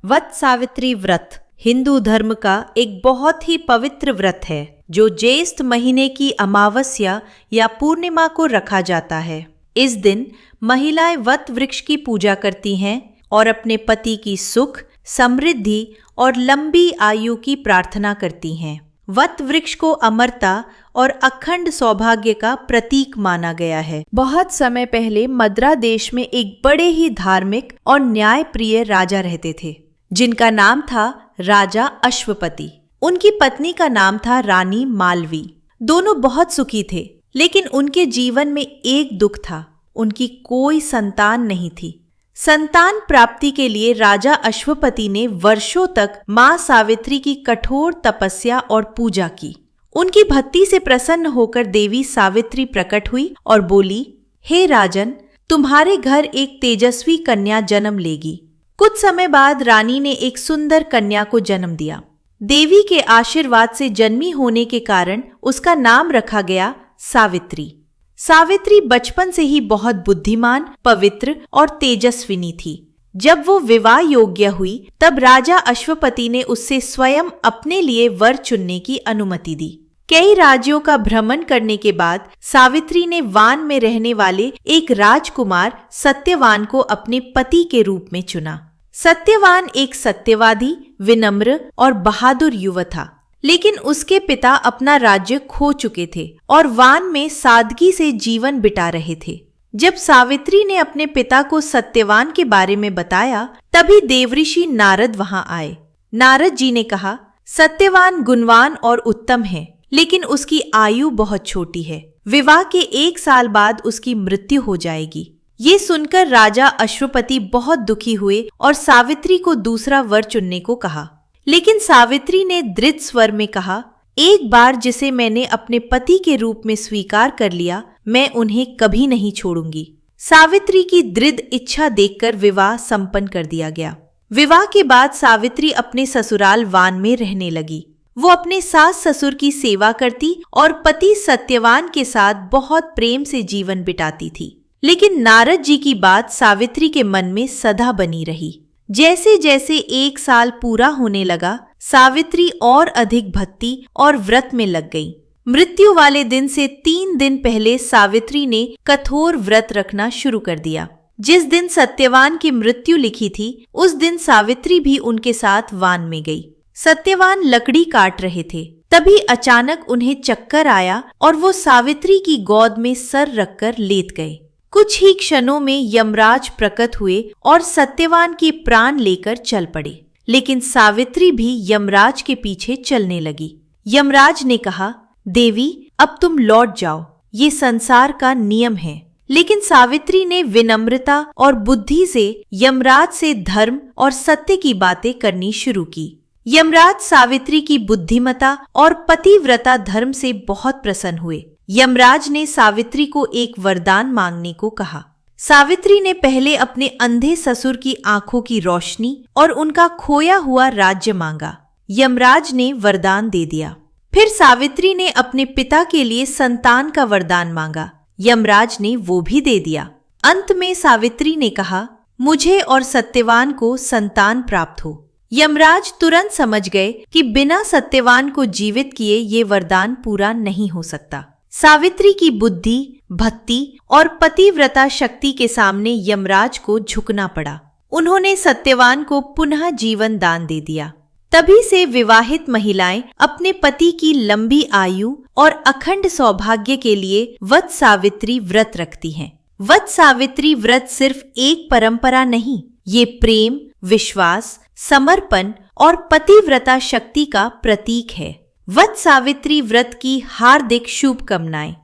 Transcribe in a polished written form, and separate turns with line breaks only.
वट सावित्री व्रत हिंदू धर्म का एक बहुत ही पवित्र व्रत है जो ज्येष्ठ महीने की अमावस्या या पूर्णिमा को रखा जाता है। इस दिन महिलाएं वट वृक्ष की पूजा करती हैं और अपने पति की सुख, समृद्धि और लंबी आयु की प्रार्थना करती हैं। वट वृक्ष को अमरता और अखंड सौभाग्य का प्रतीक माना गया है। बहुत समय पहले मद्रा देश में एक बड़े ही धार्मिक और न्यायप्रिय राजा रहते थे जिनका नाम था राजा अश्वपति। उनकी पत्नी का नाम था रानी मालवी। दोनों बहुत सुखी थे, लेकिन उनके जीवन में एक दुख था, उनकी कोई संतान नहीं थी। संतान प्राप्ति के लिए राजा अश्वपति ने वर्षों तक मां सावित्री की कठोर तपस्या और पूजा की। उनकी भक्ति से प्रसन्न होकर देवी सावित्री प्रकट हुई और बोली, हे राजन, तुम्हारे घर एक तेजस्वी कन्या जन्म लेगी। कुछ समय बाद रानी ने एक सुंदर कन्या को जन्म दिया। देवी के आशीर्वाद से जन्मी होने के कारण उसका नाम रखा गया सावित्री। सावित्री बचपन से ही बहुत बुद्धिमान, पवित्र और तेजस्विनी थी। जब वो विवाह योग्य हुई तब राजा अश्वपति ने उससे स्वयं अपने लिए वर चुनने की अनुमति दी। कई राज्यों का भ्रमण करने के बाद सावित्री ने वान में रहने वाले एक राजकुमार सत्यवान को अपने पति के रूप में चुना। सत्यवान एक सत्यवादी, विनम्र और बहादुर युवा था, लेकिन उसके पिता अपना राज्य खो चुके थे और वान में सादगी से जीवन बिता रहे थे। जब सावित्री ने अपने पिता को सत्यवान के बारे में बताया, तभी देवऋषि नारद वहां आए। नारद जी ने कहा, सत्यवान गुणवान और उत्तम है, लेकिन उसकी आयु बहुत छोटी है। विवाह के 1 साल बाद उसकी मृत्यु हो जाएगी। ये सुनकर राजा अश्वपति बहुत दुखी हुए और सावित्री को दूसरा वर चुनने को कहा। लेकिन सावित्री ने दृढ़ स्वर में कहा, एक बार जिसे मैंने अपने पति के रूप में स्वीकार कर लिया, मैं उन्हें कभी नहीं छोड़ूंगी। सावित्री की दृढ़ इच्छा देखकर विवाह संपन्न कर दिया गया। विवाह के बाद सावित्री अपने ससुराल वान में रहने लगी। वो अपने सास ससुर की सेवा करती और पति सत्यवान के साथ बहुत प्रेम से जीवन बिताती थी। लेकिन नारद जी की बात सावित्री के मन में सदा बनी रही। जैसे जैसे 1 साल पूरा होने लगा, सावित्री और अधिक भक्ति और व्रत में लग गई। मृत्यु वाले दिन से 3 दिन पहले सावित्री ने कठोर व्रत रखना शुरू कर दिया। जिस दिन सत्यवान की मृत्यु लिखी थी, उस दिन सावित्री भी उनके साथ वान में गई। सत्यवान लकड़ी काट रहे थे, तभी अचानक उन्हें चक्कर आया और वो सावित्री की गोद में सर रखकर लेट गए। कुछ ही क्षणों में यमराज प्रकट हुए और सत्यवान की प्राण लेकर चल पड़े। लेकिन सावित्री भी यमराज के पीछे चलने लगी। यमराज ने कहा, देवी, अब तुम लौट जाओ, ये संसार का नियम है। लेकिन सावित्री ने विनम्रता और बुद्धि से यमराज से धर्म और सत्य की बातें करनी शुरू की। यमराज सावित्री की बुद्धिमता और पतिव्रता धर्म से बहुत प्रसन्न हुए। यमराज ने सावित्री को एक वरदान मांगने को कहा। सावित्री ने पहले अपने अंधे ससुर की आंखों की रोशनी और उनका खोया हुआ राज्य मांगा। यमराज ने वरदान दे दिया। फिर सावित्री ने अपने पिता के लिए संतान का वरदान मांगा। यमराज ने वो भी दे दिया। अंत में सावित्री ने कहा, मुझे और सत्यवान को संतान प्राप्त हो। यमराज तुरंत समझ गए कि बिना सत्यवान को जीवित किए ये वरदान पूरा नहीं हो सकता। सावित्री की बुद्धि, भक्ति और पतिव्रता शक्ति के सामने यमराज को झुकना पड़ा। उन्होंने सत्यवान को पुनः जीवन दान दे दिया। तभी से विवाहित महिलाएं अपने पति की लंबी आयु और अखंड सौभाग्य के लिए वट सावित्री व्रत रखती हैं। वट सावित्री व्रत सिर्फ एक परंपरा नहीं, ये प्रेम, विश्वास, समर्पण और पतिव्रता शक्ति का प्रतीक है। वट सावित्री व्रत की हार्दिक शुभकामनाएं।